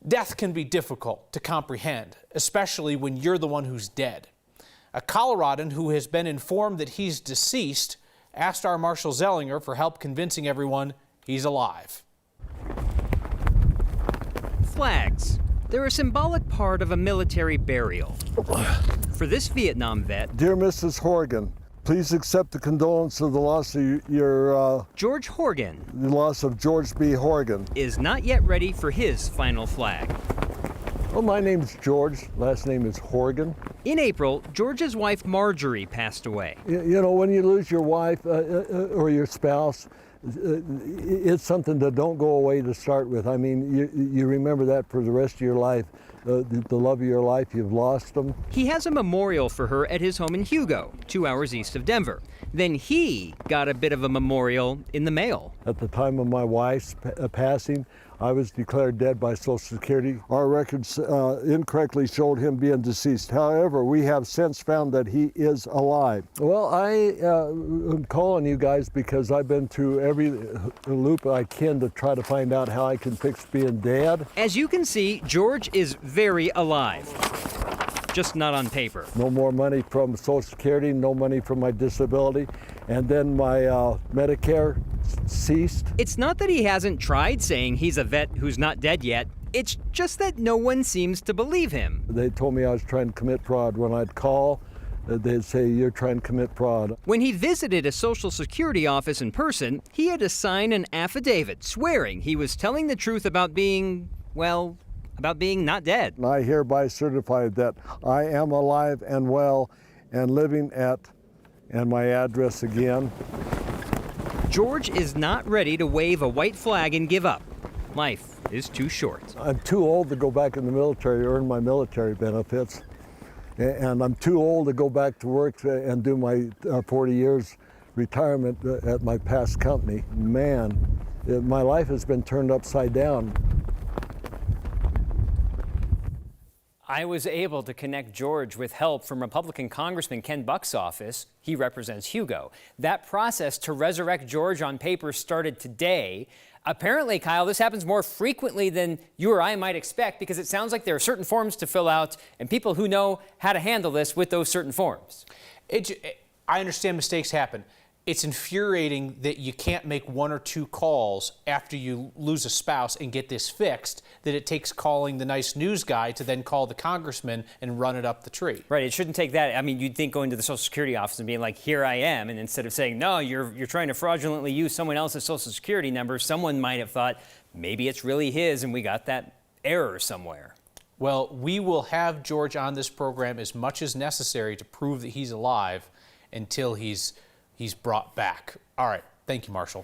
Death can be difficult to comprehend, especially when you're the one who's dead. A Coloradan who has been informed that he's deceased asked our Marshall Zellinger for help convincing everyone he's alive. Flags. They're a symbolic part of a military burial. For this Vietnam vet, Dear Mrs. Horgan, please accept the condolence of the loss of George Horgan, the loss of George B. Horgan. is not yet ready for his final flag. Well, my name's George. Last name is Horgan. In April, George's wife Marjorie passed away. You know, when you lose your wife or your spouse, it's something that don't go away to start with. I mean, you remember that for the rest of your life. The love of your life, you've lost them. He has a memorial for her at his home in Hugo, 2 hours east of Denver. Then he got a bit of a memorial in the mail. At the time of my wife's passing, I was declared dead by Social Security. Our records incorrectly showed him being deceased. However, we have since found that he is alive. Well, I am calling you guys because I've been through every loop I can to try to find out how I can fix being dead. As you can see, George is very alive, just not on paper. No more money from Social Security, no money from my disability, and then my Medicare ceased. It's not that he hasn't tried saying he's a vet who's not dead yet. It's just that no one seems to believe him. They told me I was trying to commit fraud. When I'd call, they'd say, you're trying to commit fraud. When he visited a Social Security office in person, he had to sign an affidavit swearing he was telling the truth about being, well, about being not dead. And I hereby certify that I am alive and well and living at, and my address again. George is not ready to wave a white flag and give up. Life is too short. I'm too old to go back in the military, earn my military benefits. And I'm too old to go back to work and do my 40 years retirement at my past company. Man, my life has been turned upside down. I was able to connect George with help from Republican Congressman Ken Buck's office. He represents Hugo. That process to resurrect George on paper started today. Apparently, Kyle, this happens more frequently than you or I might expect because it sounds like there are certain forms to fill out and people who know how to handle this with those certain forms. I understand mistakes happen. It's infuriating that you can't make 1 or 2 calls after you lose a spouse and get this fixed, that it takes calling the nice news guy to then call the congressman and run it up the tree. Right, it shouldn't take that. I mean, you'd think going to the Social Security office and being like, here I am, and instead of saying, no, you're trying to fraudulently use someone else's Social Security number, someone might have thought, maybe it's really his and we got that error somewhere. Well, we will have George on this program as much as necessary to prove that he's alive until he's brought back. All right. Thank you, Marshall.